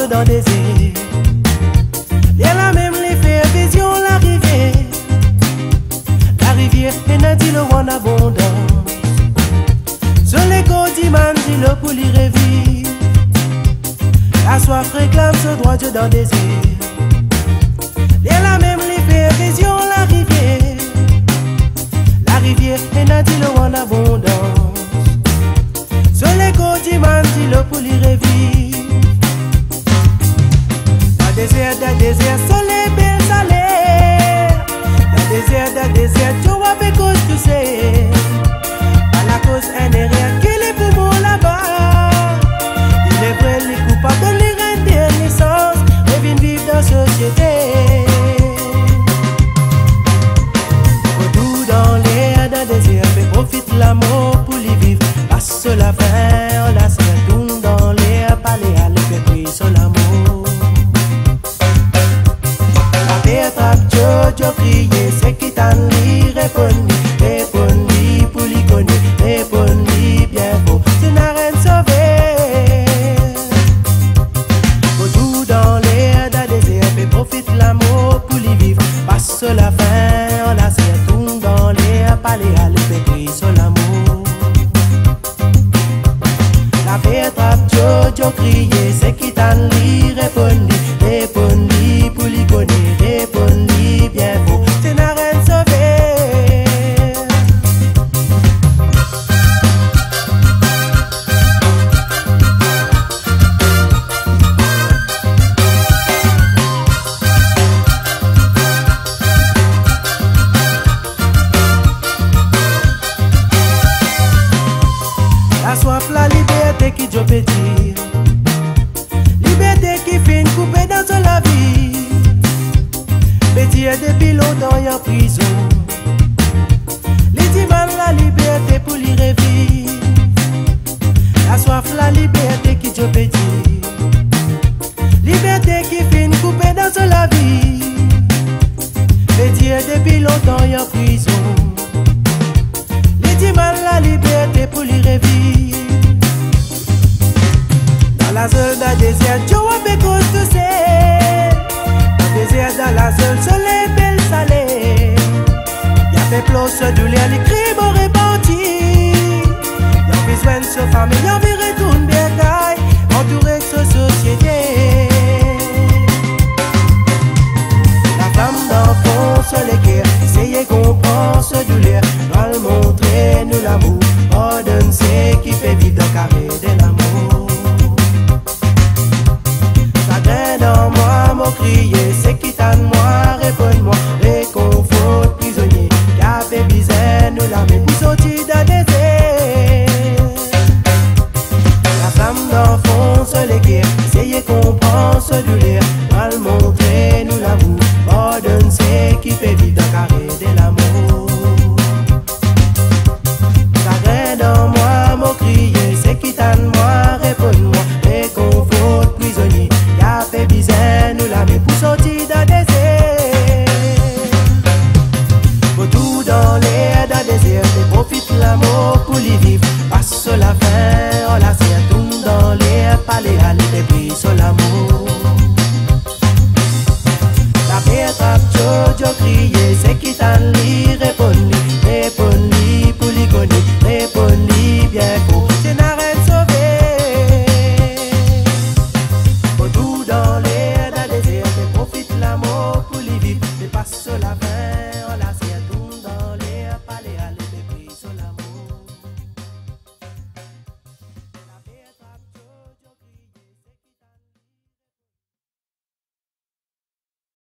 marche dans des airs. Il y a la même les faire vision la rivière. La rivière est un île en abondance. Sur les côtes dit le pour y revivre. La soif réclame ce droit Dieu dans des airs. Il y a la même les faire vision la rivière. La rivière est un île en abondance. Sur les côtes dit le pour y revivre. Dans désert, soleil, belle salaire. Dans désert, tu vois, because tu sais. À la cause, un derrière, qui les poumons là-bas. Il est vrai, les coupables, de les rendre naissance. Reviennent vivre dans la société. Autour dans l'air, dans désert, mais profite l'amour pour y vivre. Passe la fin, on la serre, tourne dans l'air, parler à l'effet, puis sur l'amour. Jojo crier, c'est qui t'en lit, réponds-lui pour l'y connaître, réponds-lui bien faux, tu n'as rien sauvé. Autour dans l'air, dans le désert, mais profite l'amour pour l'y vivre. Passe la fin, on la serre, tourne dans l'air, parler à l'effet, sur l'amour. La paix attrape Jojo crier, c'est qui t'en lit, réponds-lui pour l'y connaître, réponds-lui bien faux, tu n'as rien sauvé. La soif, la liberté qui Dieu peut dire. Liberté qui finit coupée dans la vie. Petit depuis longtemps en prison. Les divans la liberté pour l'y revivre. La soif, la liberté qui Dieu peut dire. Liberté qui finit coupée dans la vie. Petit depuis longtemps en prison. Les divans la liberté pour l'y revivre. Dans la zone d'un désert, tu vois because tu sais. Dans la zone, soleil, belle salée. Y'a fait plus de douleur, les crimes ont répartis. Y'a besoin de sa famille, y'a vu retourne bien caille, entouré de sa société. La femme d'enfance, les guerres, essayez de comprendre ce douleur. Doit le montrer, nous l'amour. Pardonne, c'est qui fait vivre dans le carré de l'amour. Chagrin dans moi, mon crier, c'est qui moi, réponds-moi, réconfort prisonnier, qu'a fait bizarre, nous la met pour sortir d'un désert. La femme d'enfance, les guerres, essayez comprendre ce douleur, mal montrer, nous l'amour, pardonne, c'est qui fait vivre dans le carré de l'amour. Chagrin dans moi, mon crier, c'est qui moi, réponds-moi, réconfort prisonnier, qu'a fait bizarre, nous la met pour sortir d'un désert. La femme d'enfance, les guerres, essayez comprendre ce douleur, mal montrer, nous l'amour, pardonne, c'est qui fait vivre dans le carré de l'amour. Chagrin dans moi, mon crier, c'est qui moi, réponds-moi, réconfort prisonnier, qu'a fait bizarre, nous la met pour sortir d'un désert. La femme d'enfance, les guerres, essayez comprendre ce douleur, mal montrer, nous l'amour, pardonne, c'est qui fait vivre dans le carré de l'amour. Autour dans l'air, dans le désert, profite l'amour pour l'y vivre. Passe la fin, on la serre, tourne dans l'air, parler à l'effet, sur l'amour. La paix attrape Jojo crier, c'est qui t'en lit, répond.